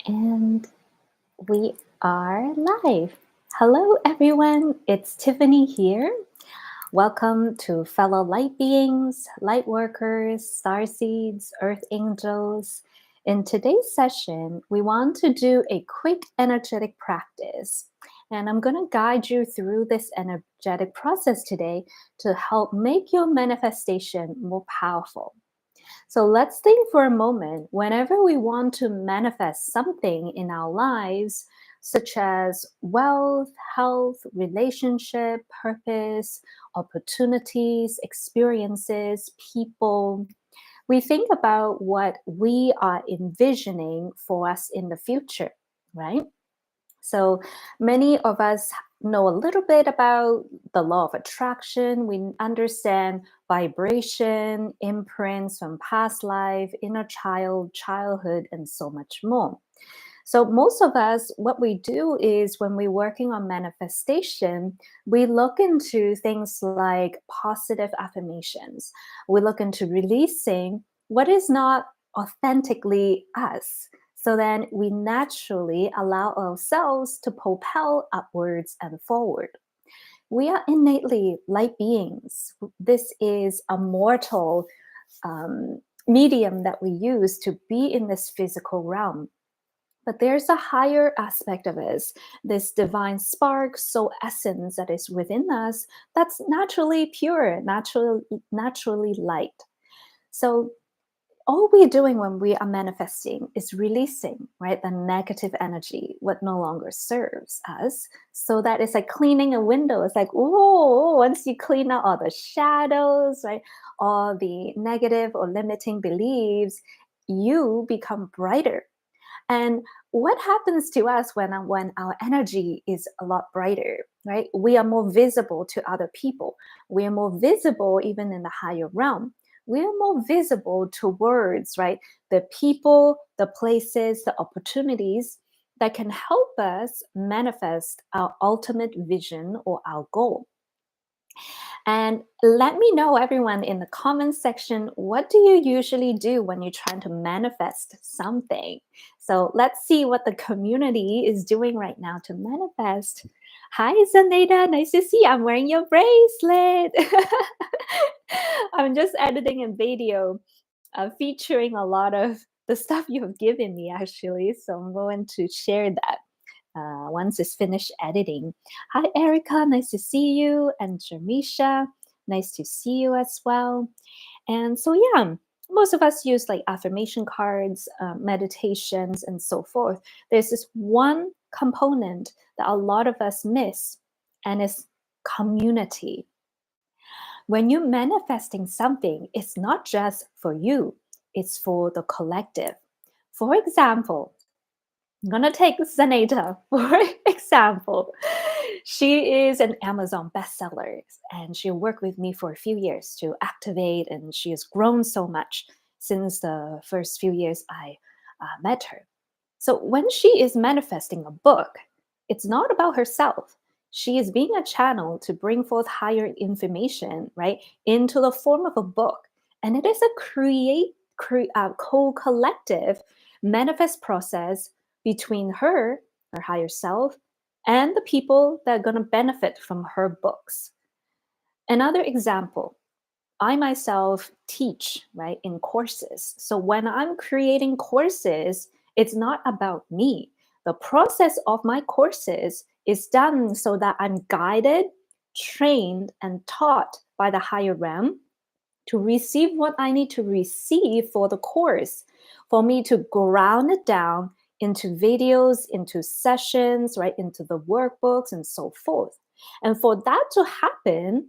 And we are live. Hello, everyone. It's Tiffany here. Welcome to fellow light beings, light workers, starseeds, earth angels. In today's session, we want to do a quick energetic practice. And I'm going to guide you through this energetic process today to help make your manifestation more powerful. So let's think for a moment. Whenever we want to manifest something in our lives, such as wealth, health, relationship, purpose, opportunities, experiences, people, we think about what we are envisioning for us in the future, right? So many of us know a little bit about the law of attraction. We understand vibration, imprints from past life, inner child, childhood, and so much more. So most of us, what we do is when we're working on manifestation, we look into things like positive affirmations. We look into releasing what is not authentically us. So then we naturally allow ourselves to propel upwards and forward. We are innately light beings. This is a mortal medium that we use to be in this physical realm. But there's a higher aspect of us, this divine spark, soul essence that is within us, that's naturally pure, naturally light. So all we're doing when we are manifesting is releasing, right, the negative energy, what no longer serves us. So that it's like cleaning a window. It's like, oh, once you clean out all the shadows, right, all the negative or limiting beliefs, you become brighter. And what happens to us when our energy is a lot brighter, right? We are more visible to other people. We are more visible even in the higher realm. We are more visible towards, right, the people, the places, the opportunities that can help us manifest our ultimate vision or our goal. And let me know, everyone, in the comments section, what do you usually do when you're trying to manifest something? So let's see what the community is doing right now to manifest. Hi, Zaneda. Nice to see you. I'm wearing your bracelet. I'm just editing a video featuring a lot of the stuff you have given me, actually. So I'm going to share that once it's finished editing. Hi, Erica. Nice to see you. And Jamisha. Nice to see you as well. And so, yeah, most of us use like affirmation cards, meditations, and so forth. There's this one component that a lot of us miss, and it's community. When you're manifesting something, it's not just for you, it's for the collective. For example, I'm gonna take Zaneta for example. She is an Amazon bestseller and she worked with me for a few years to activate, and she has grown so much since the first few years I met her. So when she is manifesting a book, it's not about herself. She is being a channel to bring forth higher information, right, into the form of a book. And it is a co-collective manifest process between her higher self, and the people that are going to benefit from her books. Another example, I myself teach, right, in courses. So when I'm creating courses, it's not about me. The process of my courses is done so that I'm guided, trained, and taught by the higher realm to receive what I need to receive for the course, for me to ground it down into videos, into sessions, right, into the workbooks, and so forth. And for that to happen,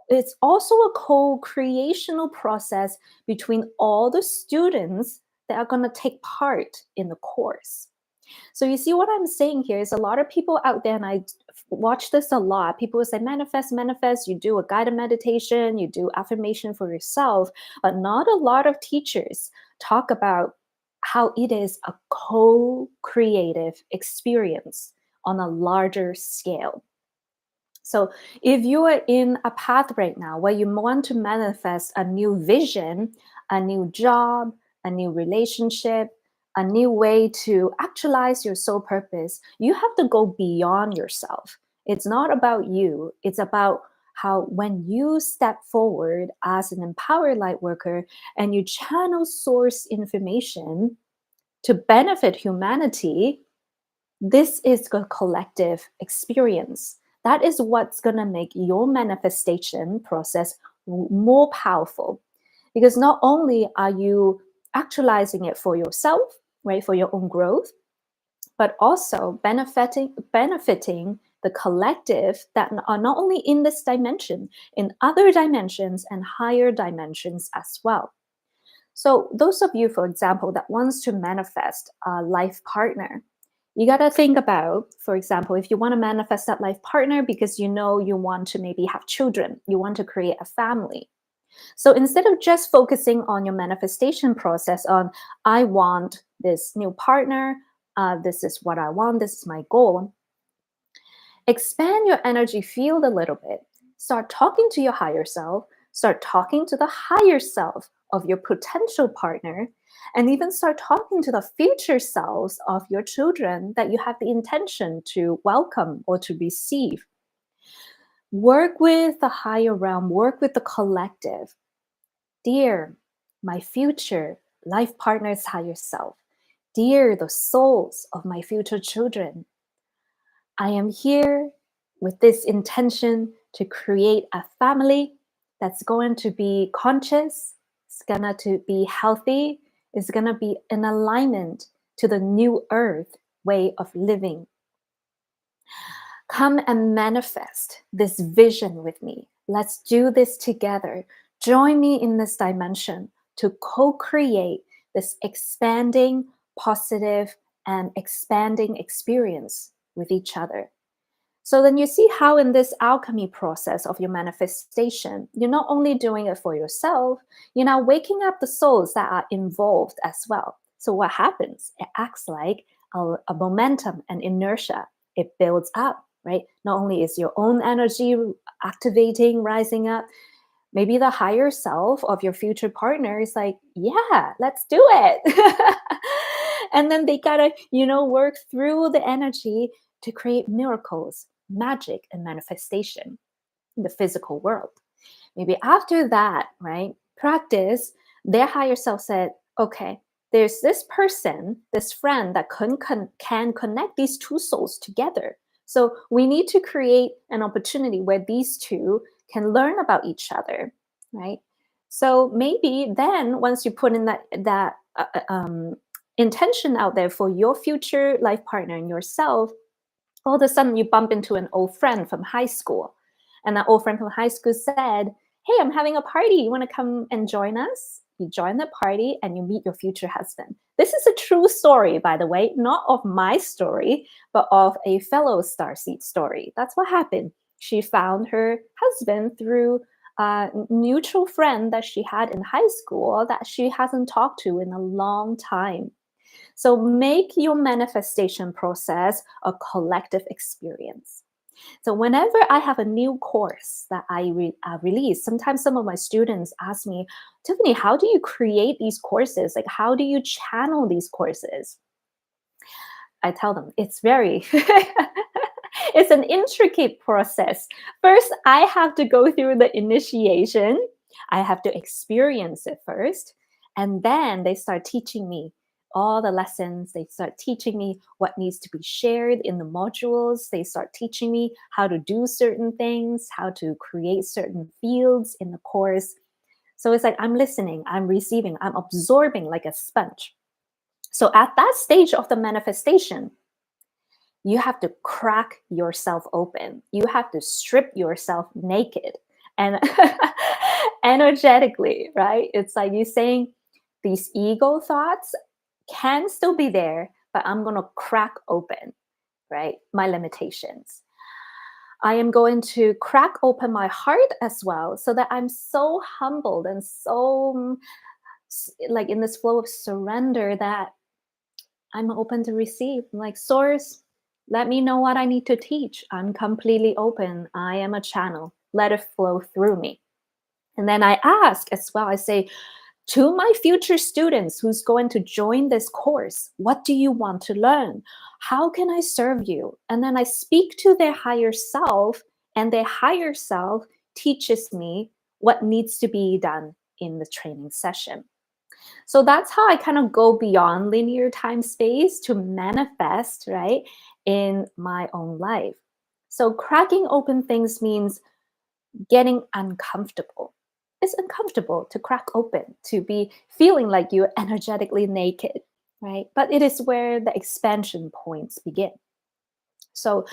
it's also a co-creational process between all the students that are going to take part in the course. So you see what I'm saying here is a lot of people out there, and I watch this a lot. People will say, manifest, manifest. You do a guided meditation, you do affirmation for yourself, but not a lot of teachers talk about how it is a co-creative experience on a larger scale. So if you are in a path right now where you want to manifest a new vision, a new job, a new relationship, a new way to actualize your soul purpose, you have to go beyond yourself. It's not about you. It's about how when you step forward as an empowered light worker and you channel source information to benefit humanity, this is a collective experience. That is what's going to make your manifestation process more powerful. Because not only are you actualizing it for yourself, right, for your own growth, but also benefiting the collective that are not only in this dimension, in other dimensions and higher dimensions as well. So those of you, for example, that wants to manifest a life partner, you got to think about, for example, if you want to manifest that life partner because you know you want to maybe have children, you want to create a family. So instead of just focusing on your manifestation process on, I want this new partner, this is what I want, this is my goal, expand your energy field a little bit. Start talking to your higher self, start talking to the higher self of your potential partner, and even start talking to the future selves of your children that you have the intention to welcome or to receive. Work with the higher realm, work with the collective. Dear, my future life partner's higher self. Dear, the souls of my future children. I am here with this intention to create a family that's going to be conscious, it's going to be healthy, it's going to be in alignment to the new earth way of living. Come and manifest this vision with me. Let's do this together. Join me in this dimension to co-create this expanding, positive, and expanding experience with each other. So then you see how in this alchemy process of your manifestation, you're not only doing it for yourself, you're now waking up the souls that are involved as well. So what happens? It acts like a momentum and inertia. It builds up, right? Not only is your own energy activating, rising up, maybe the higher self of your future partner is like, yeah, let's do it. And then they gotta, work through the energy to create miracles, magic, and manifestation in the physical world. Maybe after that, right, practice, their higher self said, okay, there's this person, this friend that can connect these two souls together. So we need to create an opportunity where these two can learn about each other, right? So maybe then once you put in that intention out there for your future life partner and yourself, all of a sudden you bump into an old friend from high school. And that old friend from high school said, hey, I'm having a party. You want to come and join us? You join the party and you meet your future husband. This is a true story, by the way, not of my story, but of a fellow starseed story. That's what happened. She found her husband through a mutual friend that she had in high school that she hasn't talked to in a long time. So make your manifestation process a collective experience. So whenever I have a new course that I release, sometimes some of my students ask me, Tiffany, how do you create these courses? Like, how do you channel these courses? I tell them it's it's an intricate process. First, I have to go through the initiation. I have to experience it first. And then they start teaching me all the lessons. They start teaching me what needs to be shared in the modules. They start teaching me how to do certain things, how to create certain fields in the course. So it's like I'm listening, I'm receiving, I'm absorbing like a sponge. So at that stage of the manifestation, you have to crack yourself open. You have to strip yourself naked and energetically, right? It's like you saying these ego thoughts can still be there, but I'm going to crack open, right? My limitations. I am going to crack open my heart as well so that I'm so humbled and so like in this flow of surrender that I'm open to receive. I'm like, Source, let me know what I need to teach. I'm completely open. I am a channel. Let it flow through me. And then I ask as well, I say, To my future students who's going to join this course, what do you want to learn? How can I serve you? And then I speak to their higher self, and their higher self teaches me what needs to be done in the training session. So that's how I kind of go beyond linear time space to manifest, right, in my own life. So cracking open things means getting uncomfortable. It's uncomfortable to crack open, to be feeling like you're energetically naked, right? But it is where the expansion points begin. So,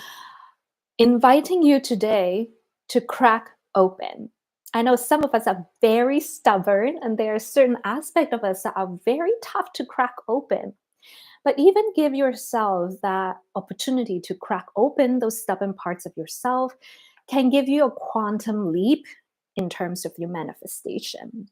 inviting you today to crack open. I know some of us are very stubborn, and there are certain aspects of us that are very tough to crack open. But even give yourself that opportunity to crack open those stubborn parts of yourself can give you a quantum leap in terms of your manifestation.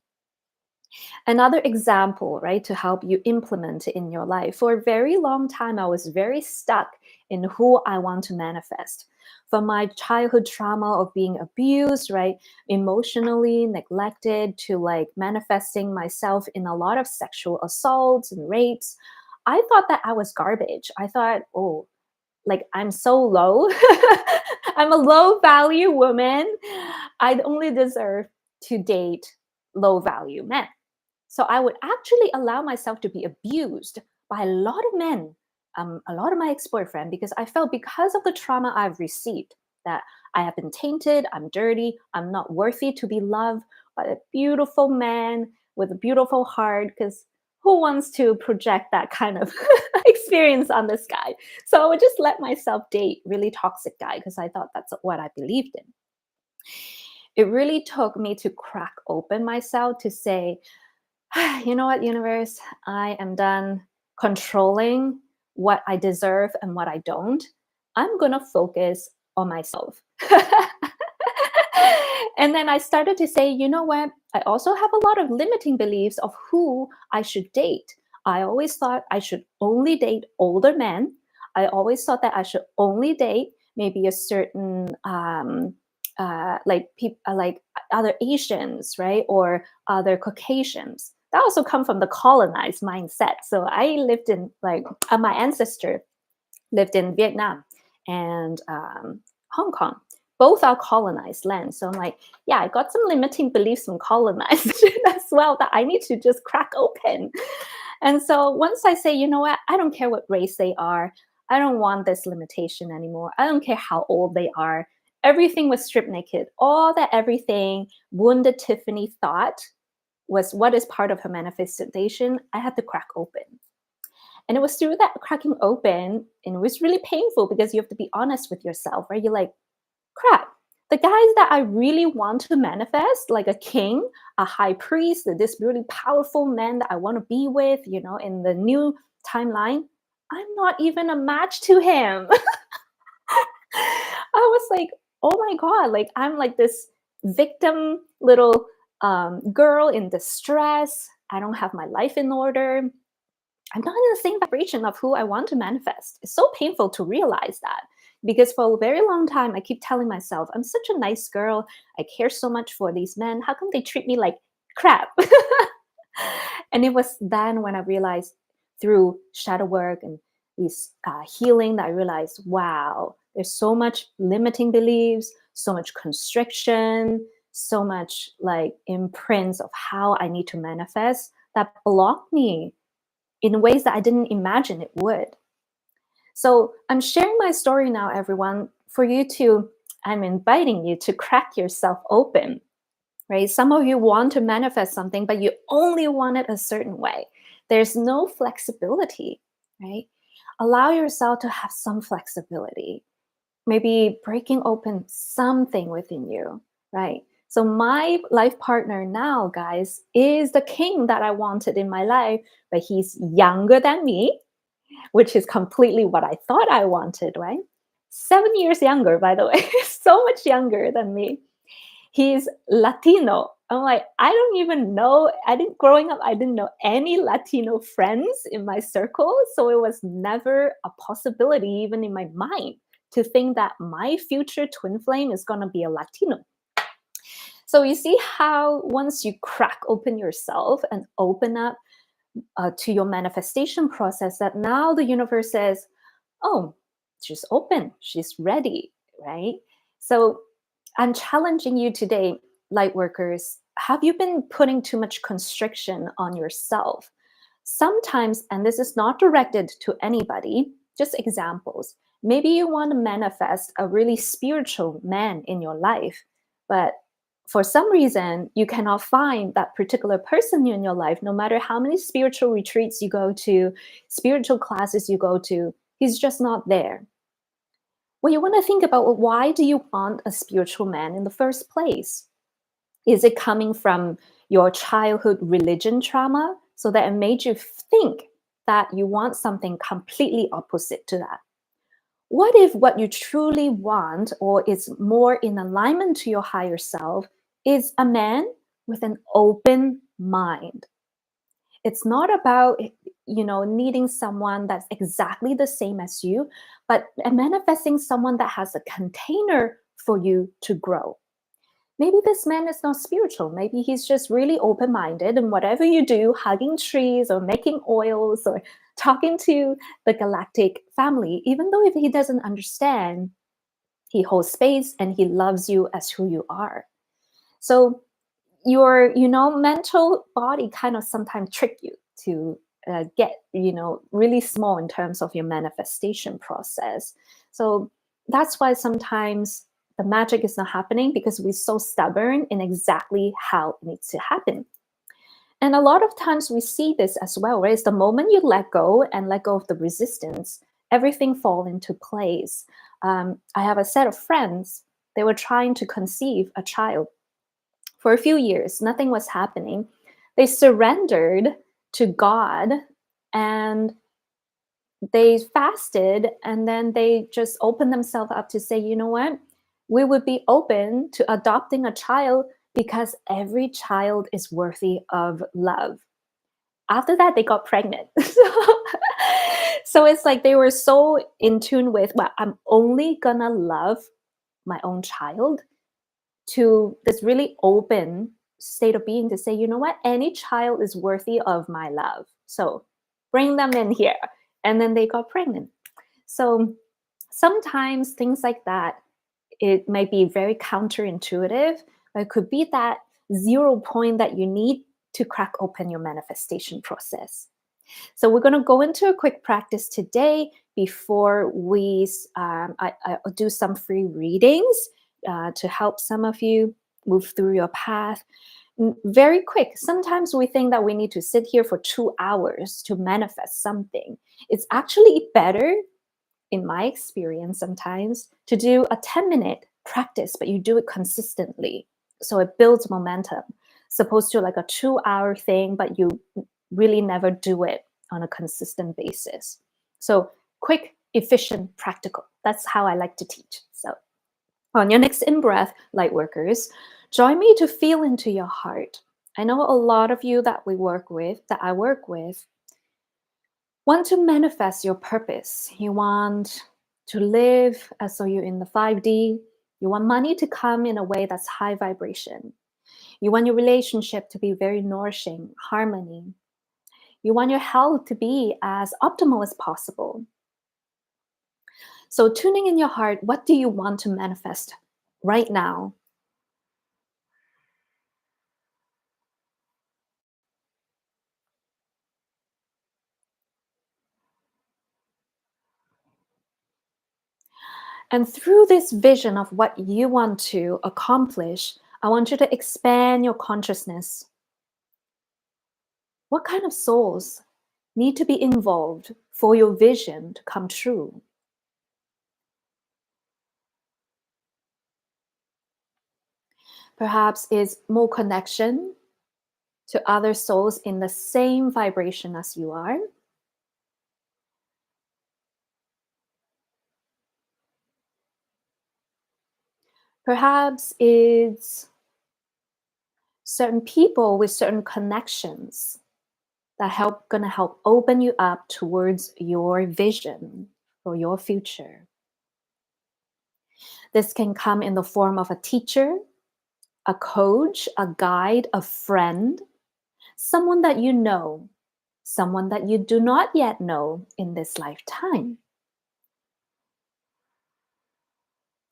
Another example, right, to help you implement it in your life. For a very long time, I was very stuck in who I want to manifest. From my childhood trauma of being abused, right, emotionally neglected, to like manifesting myself in a lot of sexual assaults and rapes, I thought that I was garbage. I thought, oh, like I'm so low. I'm a low value woman. I'd only deserve to date low value men. So I would actually allow myself to be abused by a lot of men, a lot of my ex-boyfriend, because I felt because of the trauma I've received that I have been tainted, I'm dirty, I'm not worthy to be loved by a beautiful man with a beautiful heart, because who wants to project that kind of experience on this guy? So I would just let myself date really toxic guy because I thought that's what I believed in. It really took me to crack open myself to say, you know what, universe, I am done controlling what I deserve and what I don't. I'm going to focus on myself. And then I started to say, you know what? I also have a lot of limiting beliefs of who I should date. I always thought I should only date older men. I always thought that I should only date maybe a certain like people like other Asians, right, or other Caucasians. That also come from the colonized mindset. So I lived in like my ancestor lived in Vietnam and Hong Kong. Both are colonized lands. So I'm like, yeah, I got some limiting beliefs from colonization as well that I need to just crack open. And so once I say, you know what, I don't care what race they are. I don't want this limitation anymore. I don't care how old they are. Everything was stripped naked. All that everything wounded Tiffany thought was what is part of her manifestation, I had to crack open. And it was through that cracking open, and it was really painful because you have to be honest with yourself, right? You're like, crap, the guys that I really want to manifest, like a king, a high priest, this really powerful man that I want to be with, you know, in the new timeline, I'm not even a match to him. I was like, oh my God, like I'm like this victim little girl in distress. I don't have my life in order. I'm not in the same vibration of who I want to manifest. It's so painful to realize that because for a very long time, I keep telling myself, I'm such a nice girl. I care so much for these men. How come they treat me like crap? And it was then when I realized through shadow work and this healing that I realized, wow, there's so much limiting beliefs, so much constriction, so much like imprints of how I need to manifest that block me in ways that I didn't imagine it would. So I'm sharing my story now, everyone, for you to, I'm inviting you to crack yourself open, right? Some of you want to manifest something, but you only want it a certain way. There's no flexibility, right? Allow yourself to have some flexibility, maybe breaking open something within you, right? So my life partner now, guys, is the king that I wanted in my life, but he's younger than me, which is completely what I thought I wanted, right? 7 years younger, by the way, so much younger than me. He's Latino. I'm like, I don't even know. Growing up, I didn't know any Latino friends in my circle. So it was never a possibility, even in my mind, to think that my future twin flame is going to be a Latino. So you see how once you crack open yourself and open up to your manifestation process, that now the universe says, oh, she's open, she's ready, right? So I'm challenging you today, light workers. Have you been putting too much constriction on yourself? Sometimes, and this is not directed to anybody, just examples. Maybe you want to manifest a really spiritual man in your life, but for some reason, you cannot find that particular person in your life, no matter how many spiritual retreats you go to, spiritual classes you go to, he's just not there. Well, you want to think about, well, why do you want a spiritual man in the first place? Is it coming from your childhood religion trauma so that it made you think that you want something completely opposite to that? What if what you truly want, or is more in alignment to your higher self, is a man with an open mind? It's not about needing someone that's exactly the same as you, but manifesting someone that has a container for you to grow. Maybe this man is not spiritual. Maybe he's just really open-minded, and whatever you do, hugging trees or making oils or talking to the galactic family, even though if he doesn't understand, he holds space and he loves you as who you are. So your mental body kind of sometimes trick you to get really small in terms of your manifestation process. So that's why sometimes the magic is not happening, because we're so stubborn in exactly how it needs to happen. And a lot of times we see this as well, right? It's the moment you let go of the resistance, everything fall into place. I have a set of friends. They were trying to conceive a child for a few years. Nothing was happening. They surrendered to God and they fasted, and then they just opened themselves up to say, you know what? We would be open to adopting a child because every child is worthy of love. After that, they got pregnant. So it's like they were so in tune with, well, I'm only gonna love my own child, to this really open state of being to say, you know what, any child is worthy of my love. So bring them in here. And then they got pregnant. So sometimes things like that, it may be very counterintuitive, but it could be that 0 point that you need to crack open your manifestation process. So we're going to go into a quick practice today before we I do some free readings to help some of you move through your path. Very quick. Sometimes we think that we need to sit here for 2 hours to manifest something. It's actually better, in my experience sometimes, to do a 10-minute practice, but you do it consistently. So it builds momentum. Supposed to like a 2-hour thing, but you really never do it on a consistent basis. So quick, efficient, practical. That's how I like to teach. So on your next in-breath, light workers, join me to feel into your heart. I know a lot of you that I work with, want to manifest your purpose. You want to live as though you're in the 5D. You want money to come in a way that's high vibration. You want your relationship to be very nourishing, harmony. You want your health to be as optimal as possible. So tuning in your heart, what do you want to manifest right now? And through this vision of what you want to accomplish, I want you to expand your consciousness. What kind of souls need to be involved for your vision to come true? Perhaps it's more connection to other souls in the same vibration as you are. Perhaps it's certain people with certain connections that gonna help open you up towards your vision for your future. This can come in the form of a teacher, a coach, a guide, a friend, someone that you know, someone that you do not yet know in this lifetime.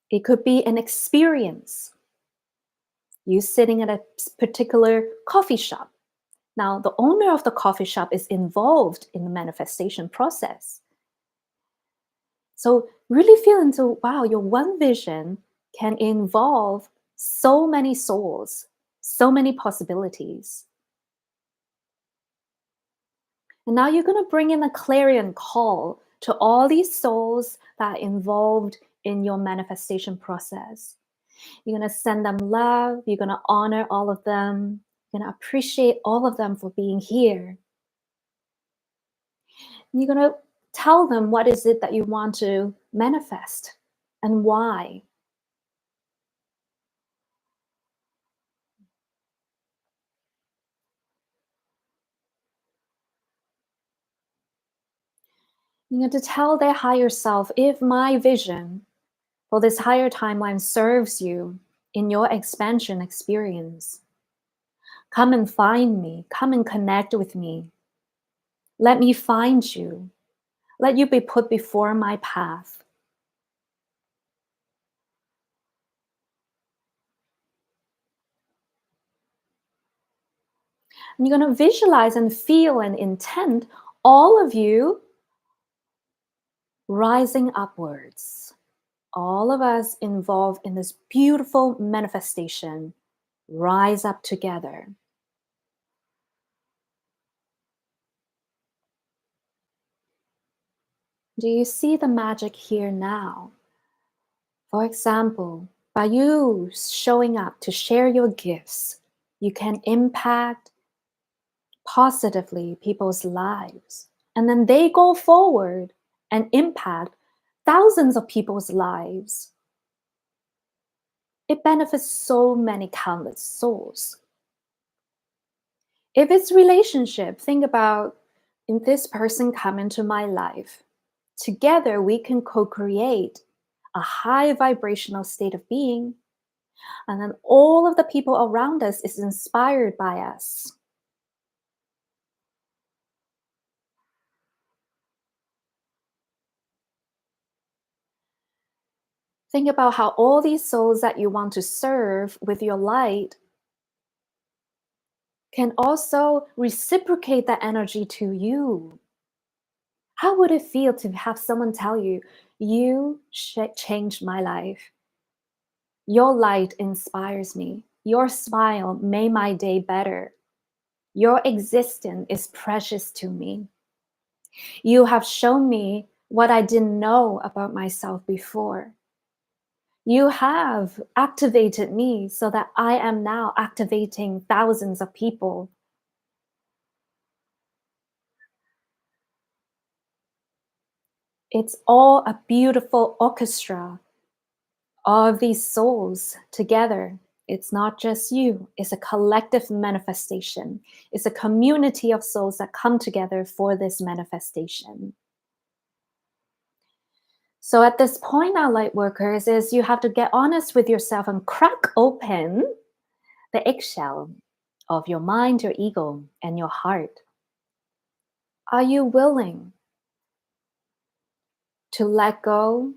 It could be an experience. You sitting at a particular coffee shop. Now, the owner of the coffee shop is involved in the manifestation process. So really feel into, wow, your one vision can involve so many souls, so many possibilities. And now you're going to bring in a clarion call to all these souls that are involved in your manifestation process. You're going to send them love. You're going to honor all of them. You're going to appreciate all of them for being here. And you're going to tell them what is it that you want to manifest and why. You're going to tell their higher self, if my vision for this higher timeline serves you in your expansion experience, come and find me. Come and connect with me. Let me find you. Let you be put before my path. And you're going to visualize and feel and intend all of you rising upwards. All of us involved in this beautiful manifestation rise up together. Do you see the magic here now? For example, by you showing up to share your gifts, you can impact positively people's lives. And then they go forward and impact thousands of people's lives. It benefits so many countless souls. If it's relationship, think about, if this person come into my life, together we can co-create a high vibrational state of being, and then all of the people around us is inspired by us. Think about how all these souls that you want to serve with your light can also reciprocate that energy to you. How would it feel to have someone tell you, you changed my life? Your light inspires me. Your smile made my day better. Your existence is precious to me. You have shown me what I didn't know about myself before. You have activated me so that I am now activating thousands of people. It's all a beautiful orchestra of these souls together. It's not just you, it's a collective manifestation. It's a community of souls that come together for this manifestation. So at this point now, light workers, is you have to get honest with yourself and crack open the eggshell of your mind, your ego, and your heart. Are you willing to let go?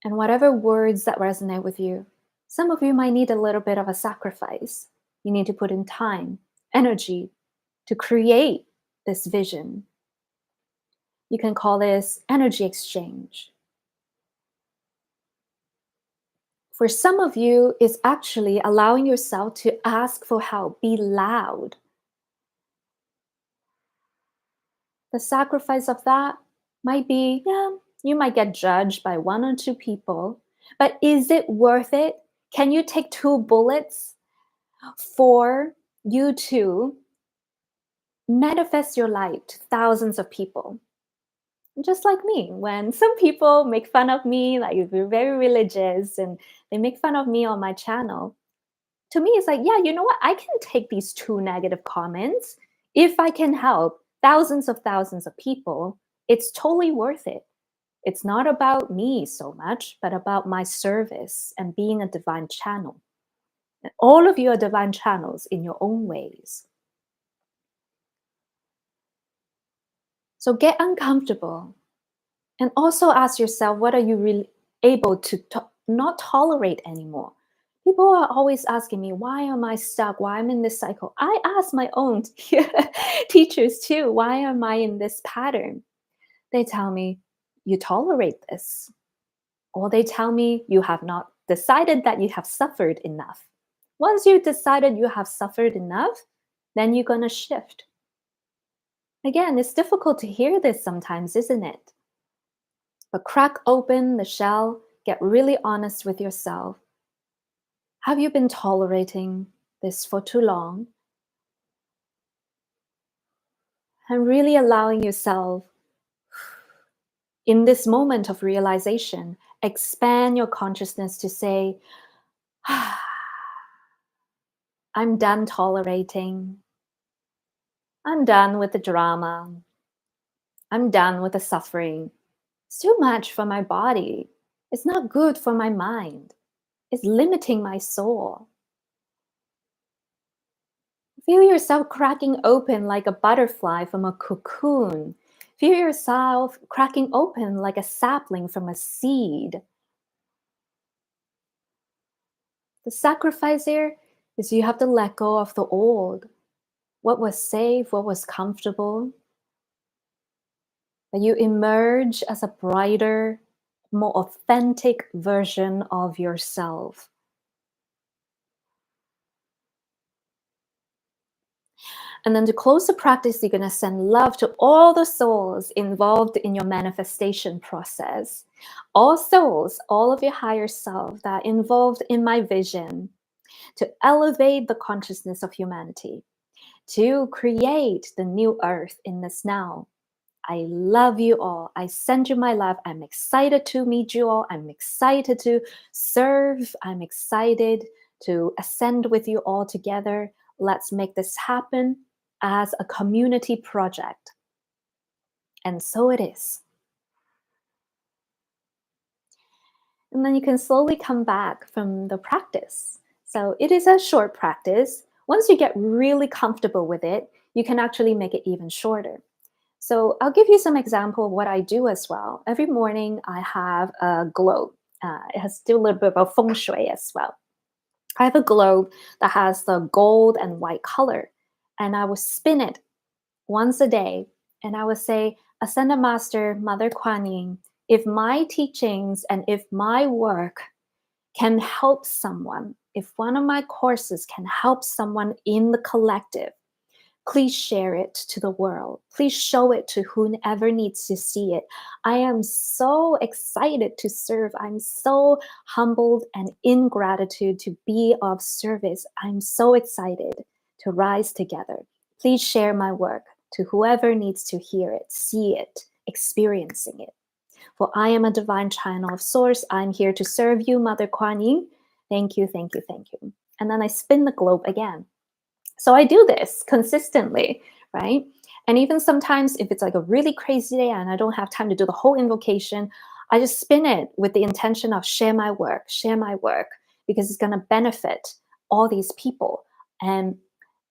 And whatever words that resonate with you, some of you might need a little bit of a sacrifice. You need to put in time, energy to create this vision. You can call this energy exchange. For some of you, it's actually allowing yourself to ask for help, be loud. The sacrifice of that might be, yeah, you might get judged by one or two people, but is it worth it? Can you take 2 bullets for you to manifest your light to thousands of people? Just like me, when some people make fun of me, like if you're very religious and they make fun of me on my channel, to me it's like, yeah, you know what? I can take these 2 negative comments. If I can help thousands of people, it's totally worth it. It's not about me so much, but about my service and being a divine channel. All of you are divine channels in your own ways. So get uncomfortable and also ask yourself, what are you really able to not tolerate anymore? People are always asking me, why am I stuck? Why I'm in this cycle? I ask my own teachers too, why am I in this pattern? They tell me, you tolerate this. Or they tell me, you have not decided that you have suffered enough. Once you decided you have suffered enough, then you're going to shift. Again, it's difficult to hear this sometimes, isn't it? But crack open the shell, get really honest with yourself. Have you been tolerating this for too long? And really allowing yourself, in this moment of realization, expand your consciousness to say, I'm done tolerating. I'm done with the drama. I'm done with the suffering. It's too much for my body. It's not good for my mind. It's limiting my soul. Feel yourself cracking open like a butterfly from a cocoon. Feel yourself cracking open like a sapling from a seed. The sacrifice here is you have to let go of the old. What was safe, what was comfortable. That you emerge as a brighter, more authentic version of yourself. And then to close the practice, you're going to send love to all the souls involved in your manifestation process. All souls, all of your higher self that are involved in my vision to elevate the consciousness of humanity, to create the new earth in this now. I love you all. I send you my love. I'm excited to meet you all. I'm excited to serve. I'm excited to ascend with you all together. Let's make this happen as a community project. And so it is. And then you can slowly come back from the practice. So it is a short practice. Once you get really comfortable with it, you can actually make it even shorter. So I'll give you some example of what I do as well. Every morning I have a globe. It has to do a little bit about feng shui as well. I have a globe that has the gold and white color, and I will spin it once a day, and I will say, Ascended Master, Mother Kuan Yin, if my teachings and if my work can help someone, if one of my courses can help someone in the collective, please share it to the world. Please show it to whoever needs to see it. I am so excited to serve. I'm so humbled and in gratitude to be of service. I'm so excited to rise together. Please share my work to whoever needs to hear it, see it, experiencing it. For I am a divine channel of source. I'm here to serve you, Mother Kuan Yin. Thank you, thank you, thank you. And then I spin the globe again. So I do this consistently, right? And even sometimes if it's like a really crazy day and I don't have time to do the whole invocation, I just spin it with the intention of share my work, because it's going to benefit all these people. And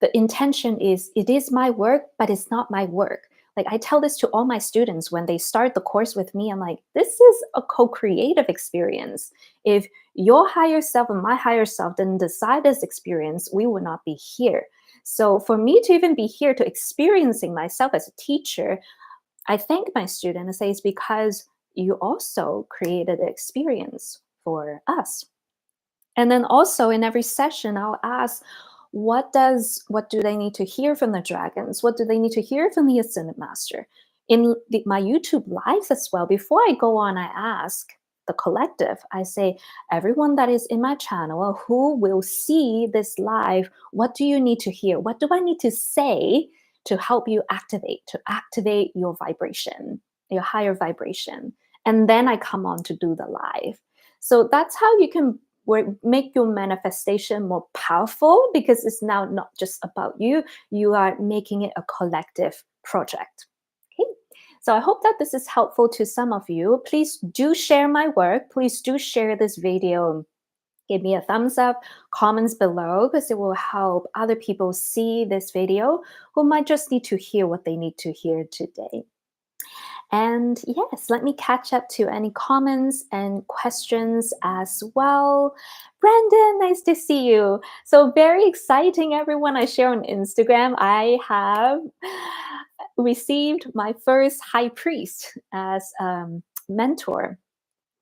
the intention is, it is my work, but it's not my work. Like I tell this to all my students when they start the course with me, I'm like, this is a co-creative experience. If your higher self and my higher self didn't decide this experience, we would not be here. So for me to even be here to experiencing myself as a teacher, I thank my student and say it's because you also created the experience for us. And then also in every session, I'll ask, what do they need to hear from the dragons? What do they need to hear from the Ascended Master? In my YouTube lives as well, before I go on, I ask the collective, I say, everyone that is in my channel who will see this live, what do you need to hear? What do I need to say to help you activate your vibration, your higher vibration? And then I come on to do the live. So that's how you can make your manifestation more powerful, because it's now not just about you. You are making it a collective project. Okay, so I hope that this is helpful to some of you. Please do share my work. Please do share this video Give me a thumbs up, comments below, because it will help other people see this video who might just need to hear what they need to hear today. And yes, let me catch up to any comments and questions as well. Brandon, nice to see you. So very exciting, everyone. I share on Instagram. I have received my first high priest as mentor.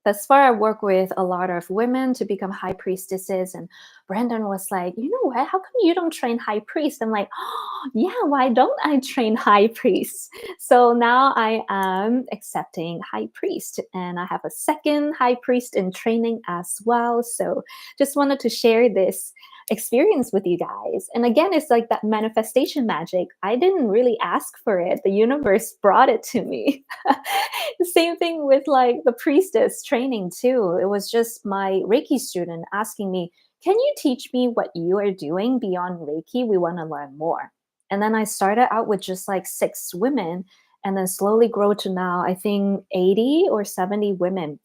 Thus far, I work with a lot of women to become high priestesses. And Brandon was like, you know what? How come you don't train high priests? I'm like, oh, yeah, why don't I train high priests? So now I am accepting high priest. And I have a second high priest in training as well. So just wanted to share this experience with you guys. And again, it's like that manifestation magic. I didn't really ask for it. The universe brought it to me. The same thing with like the priestess training too. It was just my Reiki student asking me, can you teach me what you are doing beyond Reiki? We want to learn more. And then I started out with just like 6 women and then slowly grow to now, I think 80 or 70 women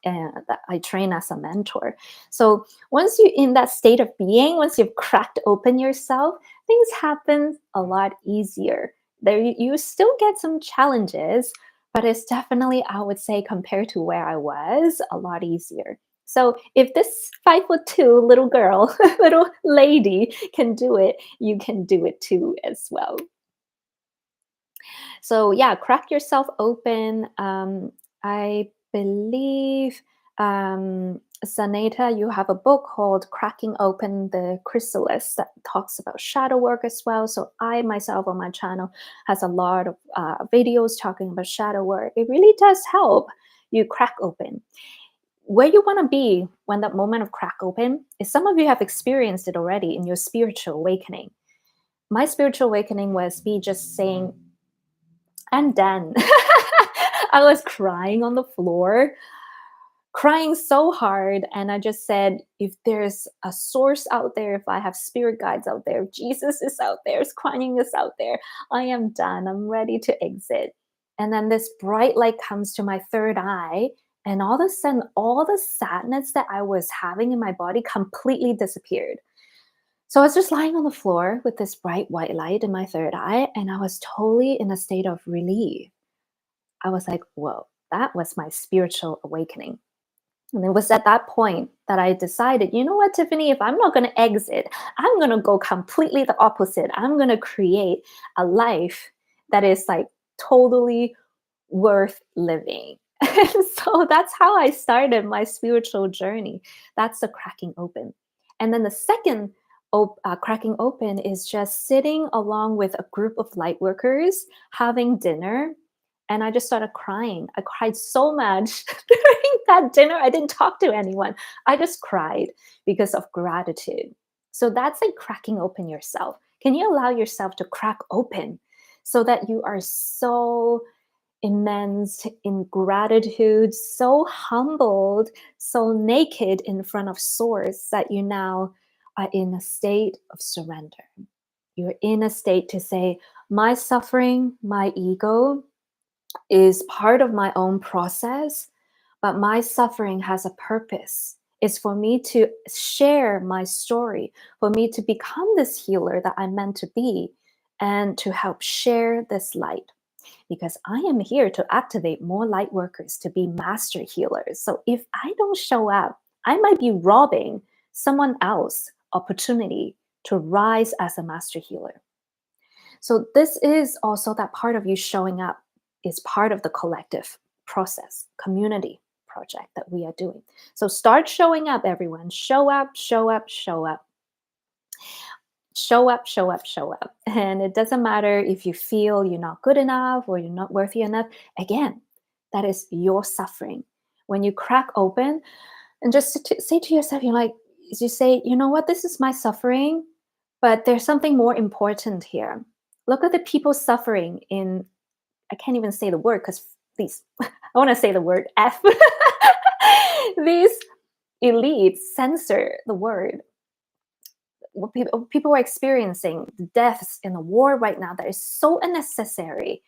that I train as a mentor. So once you're in that state of being, once you've cracked open yourself, things happen a lot easier. There, you still get some challenges, but it's definitely, I would say, compared to where I was, a lot easier. So if this 5'2" little girl, little lady can do it, you can do it too as well. So yeah, crack yourself open. I believe, Saneta, you have a book called Cracking Open the Chrysalis that talks about shadow work as well. So I myself on my channel has a lot of videos talking about shadow work. It really does help you crack open. Where you want to be when that moment of crack open is, some of you have experienced it already in your spiritual awakening. My spiritual awakening was me just saying, I'm done. I was crying on the floor, crying so hard. And I just said, if there's a source out there, if I have spirit guides out there, if Jesus is out there, if Kuan is out there, I am done. I'm ready to exit. And then this bright light comes to my third eye. And all of a sudden, all the sadness that I was having in my body completely disappeared. So I was just lying on the floor with this bright white light in my third eye, and I was totally in a state of relief. I was like, whoa, that was my spiritual awakening. And it was at that point that I decided, you know what, Tiffany, if I'm not going to exit, I'm going to go completely the opposite. I'm going to create a life that is like totally worth living. And so that's how I started my spiritual journey. That's the cracking open. And then the second cracking open is just sitting along with a group of light workers, having dinner. And I just started crying. I cried so much during that dinner. I didn't talk to anyone. I just cried because of gratitude. So that's like cracking open yourself. Can you allow yourself to crack open so that you are so immense in gratitude, so humbled, so naked in front of Source that you now are in a state of surrender? You're in a state to say, my suffering, my ego is part of my own process, but my suffering has a purpose. It's for me to share my story, for me to become this healer that I'm meant to be, and to help share this light. Because I am here to activate more light workers to be master healers. So if I don't show up, I might be robbing someone else opportunity to rise as a master healer. So this is also that part of you showing up is part of the collective process, community project that we are doing. So start showing up, everyone. Show up, show up, show up. Show up, show up, show up. And it doesn't matter if you feel you're not good enough or you're not worthy enough. Again, that is your suffering. When you crack open and just say to yourself, you say, you know what, this is my suffering, but there's something more important here. Look at the people suffering in, I can't even say the word because these, I want to say the word F. These elites censor the word. What people are experiencing, the deaths in the war right now, that is so unnecessary.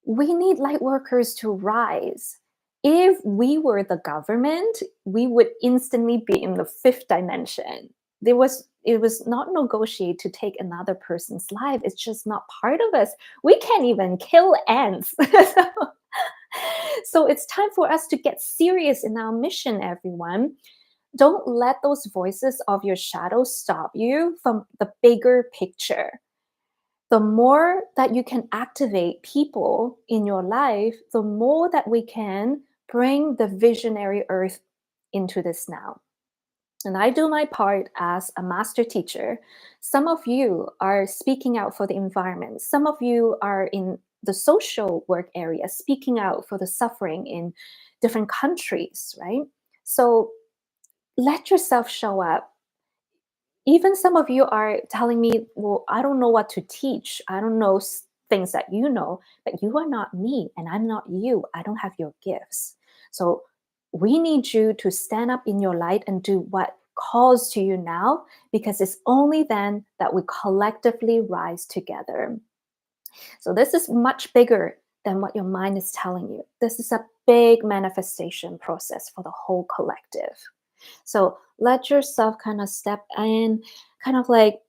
We need light workers to rise If we were the government, we would instantly be in the fifth dimension. It was not negotiated to take another person's life. It's just not part of us. We can't even kill ants. So it's time for us to get serious in our mission, everyone. Don't let those voices of your shadow stop you from the bigger picture. The more that you can activate people in your life, the more that we can bring the visionary earth into this now. And I do my part as a master teacher. Some of you are speaking out for the environment. Some of you are in the social work area, speaking out for the suffering in different countries, right? So let yourself show up. Even some of you are telling me, well, I don't know what to teach. I don't know things that you know, but you are not me and I'm not you. I don't have your gifts. So we need you to stand up in your light and do what calls to you now, because it's only then that we collectively rise together. So this is much bigger than what your mind is telling you. This is a big manifestation process for the whole collective. So let yourself kind of step in, kind of like,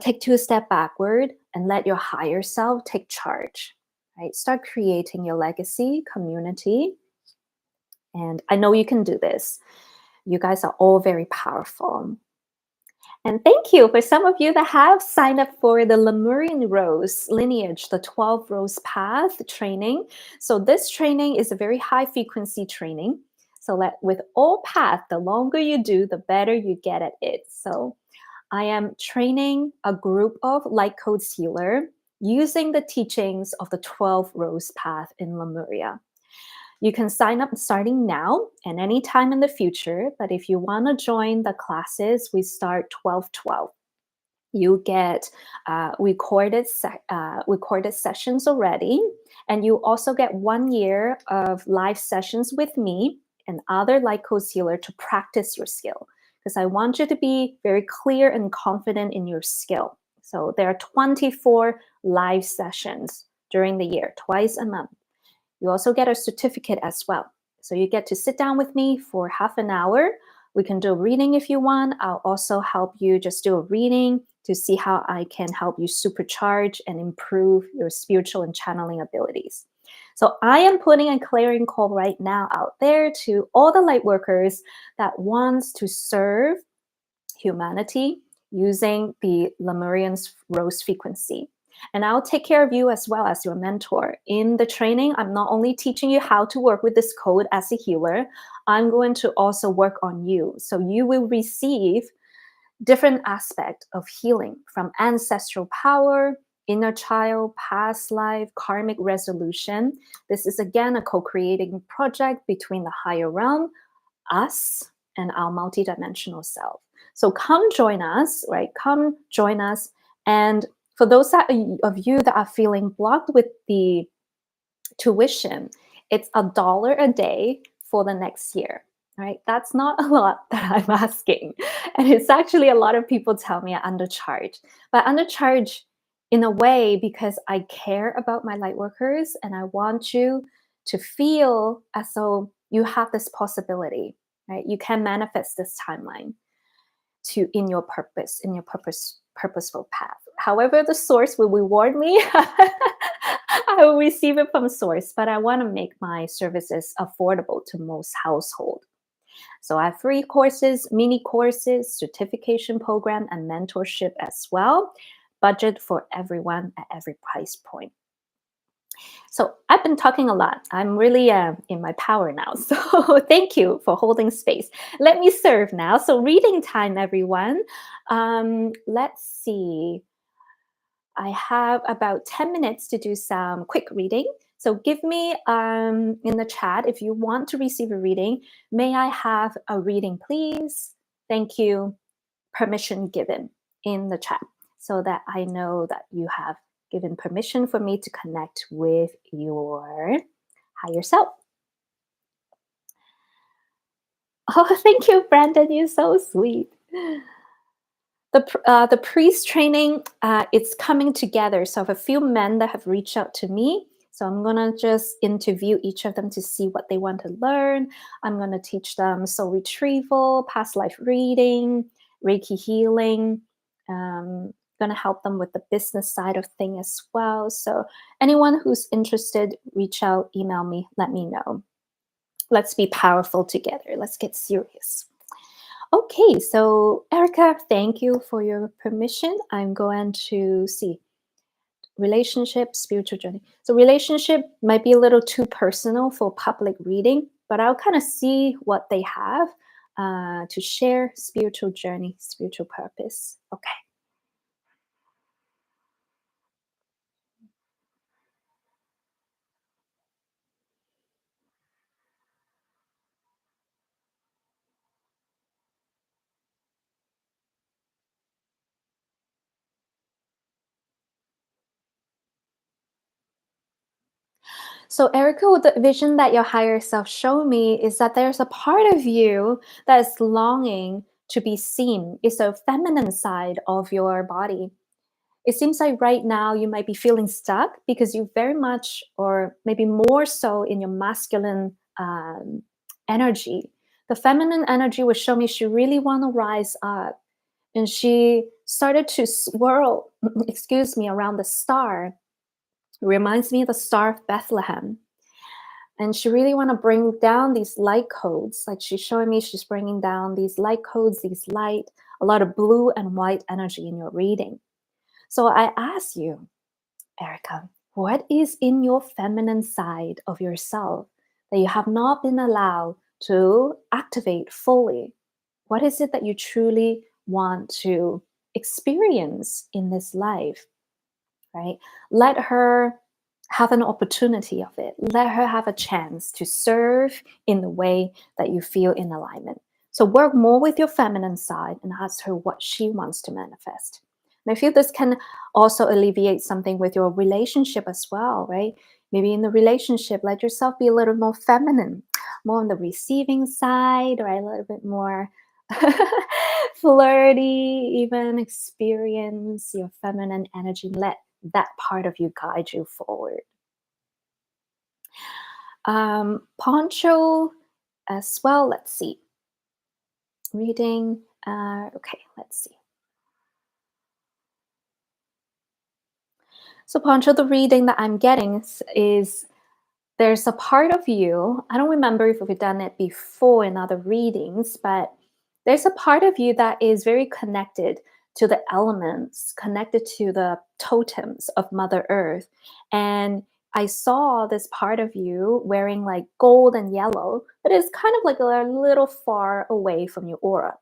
take 2 steps backward and let your higher self take charge, right? Start creating your legacy, community. And I know you can do this. You guys are all very powerful. And thank you for some of you that have signed up for the Lemurian Rose Lineage, the 12 Rose Path training. So this training is a very high frequency training. So with all path, the longer you do, the better you get at it. So I am training a group of light codes healer using the teachings of the 12 Rose Path in Lemuria. You can sign up starting now and anytime in the future. But if you want to join the classes, we start 12/12. You get recorded sessions already. And you also get 1 year of live sessions with me and other light codes healer to practice your skill. Because I want you to be very clear and confident in your skill. So there are 24 live sessions during the year, twice a month. You also get a certificate as well. So you get to sit down with me for half an hour. We can do a reading if you want. I'll also help you just do a reading to see how I can help you supercharge and improve your spiritual and channeling abilities. So I am putting a clarion call right now out there to all the light workers that wants to serve humanity using the Lemurian's rose frequency. And I'll take care of you as well as your mentor. In the training, I'm not only teaching you how to work with this code as a healer, I'm going to also work on you. So you will receive different aspects of healing, from ancestral power, inner child, past life, karmic resolution. This is again a co-creating project between the higher realm, us, and our multidimensional self. So come join us, right? Come join us. And for those of you that are feeling blocked with the tuition, it's $1 a day for the next year, right? That's not a lot that I'm asking. And it's actually a lot of people tell me I undercharge. But I undercharge in a way because I care about my light workers and I want you to feel as though you have this possibility, right? You can manifest this timeline in your purposeful path. However, the source will reward me. I will receive it from source, but I want to make my services affordable to most households. So I have free courses, mini courses, certification program, and mentorship as well. Budget for everyone at every price point. So I've been talking a lot. I'm really in my power now. So thank you for holding space. Let me serve now. So reading time, everyone. Let's see. I have about 10 minutes to do some quick reading. So give me in the chat if you want to receive a reading. May I have a reading, please? Thank you. Permission given in the chat so that I know that you have given permission for me to connect with your higher self. Oh, thank you, Brandon. You're so sweet. The priest training, it's coming together. So I have a few men that have reached out to me. So I'm going to just interview each of them to see what they want to learn. I'm going to teach them soul retrieval, past life reading, Reiki healing. Going to help them with the business side of thing as well. So anyone who's interested, reach out, email me, let me know. Let's be powerful together. Let's get serious. Okay, so Erica, thank you for your permission. I'm going to see relationship, spiritual journey. So relationship might be a little too personal for public reading, but I'll kind of see what they have to share. Spiritual journey, spiritual purpose. Okay. So, Erica, the vision that your higher self showed me is that there's a part of you that is longing to be seen. It's a feminine side of your body. It seems like right now you might be feeling stuck because you very much, or maybe more so, in your masculine energy. The feminine energy would show me she really want to rise up, and she started to swirl, excuse me, around the star. It reminds me of the Star of Bethlehem, and she really want to bring down these light codes. Like she's showing me, she's bringing down these light codes, these light, a lot of blue and white energy in your reading. So I ask you, Erica, what is in your feminine side of yourself that you have not been allowed to activate fully? What is it that you truly want to experience in this life? Right? Let her have an opportunity of it. Let her have a chance to serve in the way that you feel in alignment. So work more with your feminine side and ask her what she wants to manifest. And I feel this can also alleviate something with your relationship as well, right? Maybe in the relationship, let yourself be a little more feminine, more on the receiving side, right? A little bit more flirty, even experience your feminine energy. Let that part of you guide you forward. Poncho as well. Let's see. Reading. Okay, let's see. So, Poncho, the reading that I'm getting is there's a part of you. I don't remember if we've done it before in other readings, but there's a part of you that is very connected to the elements, connected to the totems of Mother Earth. And I saw this part of you wearing like gold and yellow, but it's kind of like a little far away from your aura.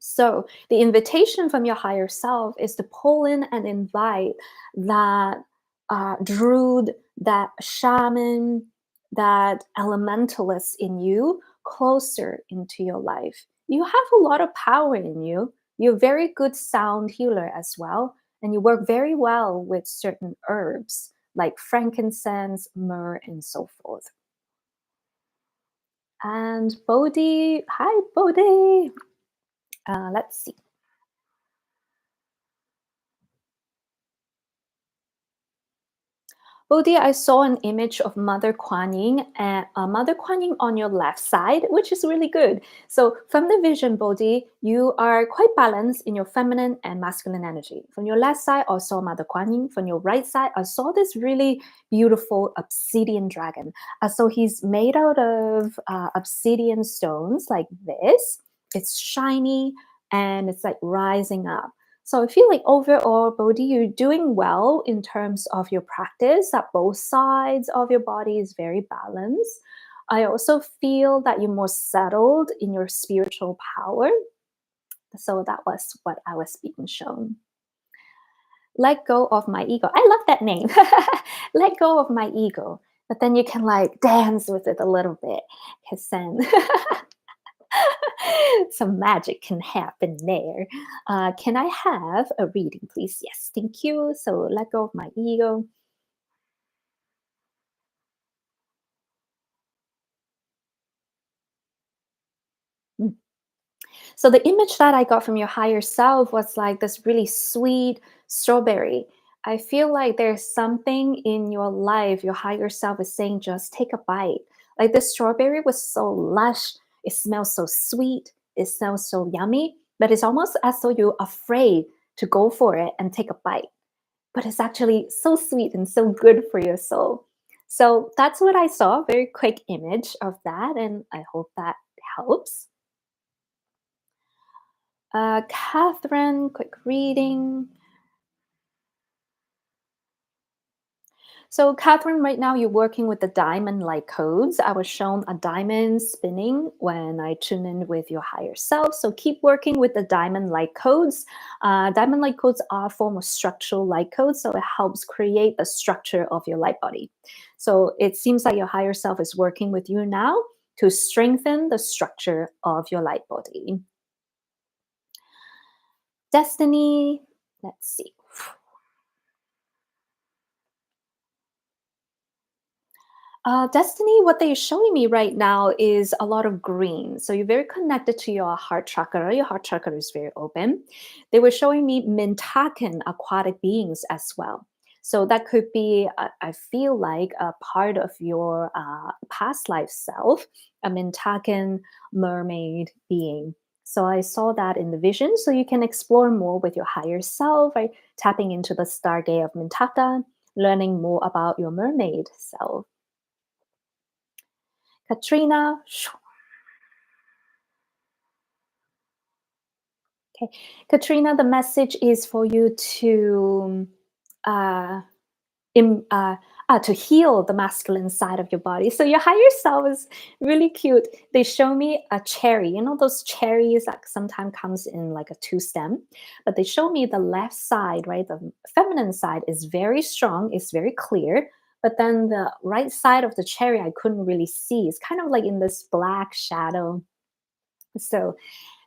So the invitation from your higher self is to pull in and invite that druid, that shaman, that elementalist in you closer into your life. You have a lot of power in you. You're a very good sound healer as well. And you work very well with certain herbs like frankincense, myrrh, and so forth. And Bodhi, hi Bodhi. Let's see. Bodhi, I saw an image of Mother Kuan Yin and Mother Kuan Yin on your left side, which is really good. So from the vision, Bodhi, you are quite balanced in your feminine and masculine energy. From your left side, I saw Mother Kuan Yin. From your right side, I saw this really beautiful obsidian dragon. So he's made out of obsidian stones like this. It's shiny and it's like rising up. So I feel like overall, Bodhi, you're doing well in terms of your practice, that both sides of your body is very balanced. I also feel that you're more settled in your spiritual power. So that was what I was being shown. Let go of my ego. I love that name. Let go of my ego. But then you can like dance with it a little bit. Because then some magic can happen there. Can I have a reading, please? Yes, thank you. So let go of my ego. Mm. So the image that I got from your higher self was like this really sweet strawberry. I feel like there's something in your life, your higher self is saying, just take a bite. Like the strawberry was so lush, it smells so sweet, it smells so yummy, but it's almost as though you're afraid to go for it and take a bite. But it's actually so sweet and so good for your soul. So that's what I saw, very quick image of that, and I hope that helps. Catherine, quick reading. So, Catherine, right now you're working with the diamond light codes. I was shown a diamond spinning when I tune in with your higher self. So, keep working with the diamond light codes. Diamond light codes are a form of structural light codes, so it helps create the structure of your light body. So, it seems like your higher self is working with you now to strengthen the structure of your light body. Destiny, let's see. Destiny, what they're showing me right now is a lot of green. So you're very connected to your heart chakra. Your heart chakra is very open. They were showing me Mintakan aquatic beings as well. So that could be, I feel like, a part of your past life self, a Mintakan mermaid being. So I saw that in the vision. So you can explore more with your higher self, right? Tapping into the stargate of Mintaka, learning more about your mermaid self. Katrina. Okay. Katrina, the message is for you to uh, im, to heal the masculine side of your body. So your higher self is really cute. They show me a cherry. You know those cherries that sometimes comes in like a two stem, but they show me the left side, right? The feminine side is very strong. It's very clear. But then the right side of the cherry, I couldn't really see. It's kind of like in this black shadow. So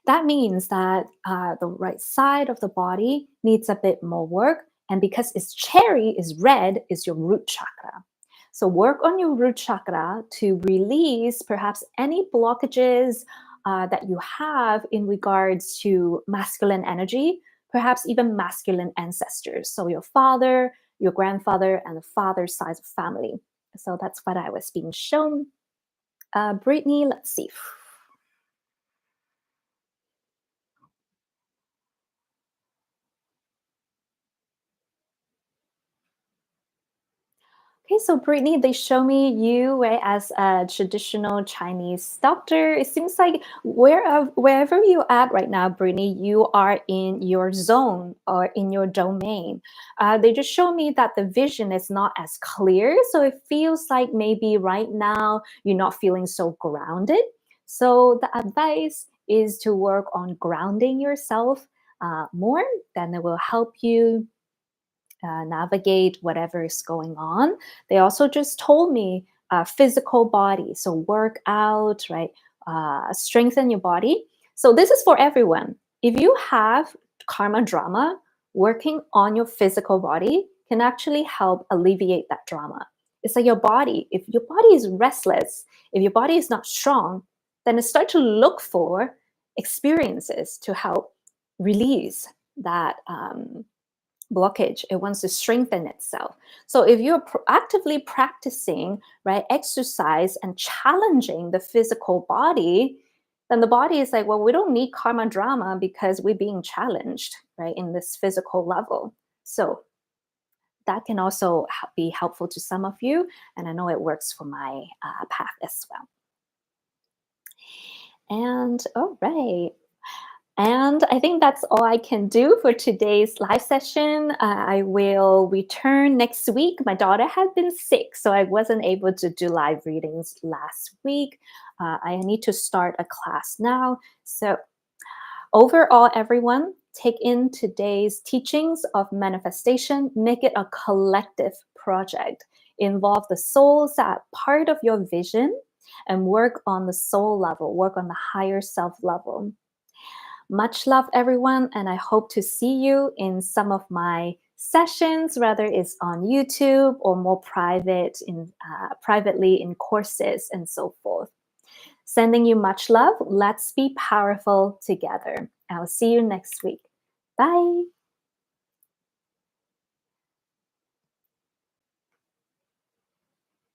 that means that the right side of the body needs a bit more work. And because its cherry is red, is your root chakra. So work on your root chakra to release perhaps any blockages that you have in regards to masculine energy, perhaps even masculine ancestors. So your father, your grandfather, and the father's side of family. So that's what I was being shown. Brittany, let's see. Okay, so Brittany, they show me you, right, as a traditional Chinese doctor. It seems like wherever you're at right now, Brittany, you are in your zone or in your domain. They just show me that the vision is not as clear. So it feels like maybe right now you're not feeling so grounded. So the advice is to work on grounding yourself more, then it will help you navigate whatever is going on. They also just told me physical body, so work out, right? Strengthen your body. So this is for everyone. If you have karma drama, working on your physical body can actually help alleviate that drama. It's like your body. If your body is restless, if your body is not strong, then it start to look for experiences to help release that blockage. It wants to strengthen itself. So if you're actively practicing, right, exercise and challenging the physical body, then the body is like, well, we don't need karma drama because we're being challenged, right, in this physical level. So that can also be helpful to some of you, and I know it works for my path as well. And all right. And I think that's all I can do for today's live session. I will return next week. My daughter had been sick, so I wasn't able to do live readings last week. I need to start a class now. So, overall, everyone, take in today's teachings of manifestation, make it a collective project. Involve the souls that part of your vision and work on the soul level, work on the higher self level. Much love, everyone, and I hope to see you in some of my sessions, whether it's on YouTube or more privately in courses and so forth. Sending you much love. Let's be powerful together. I'll see you next week. Bye.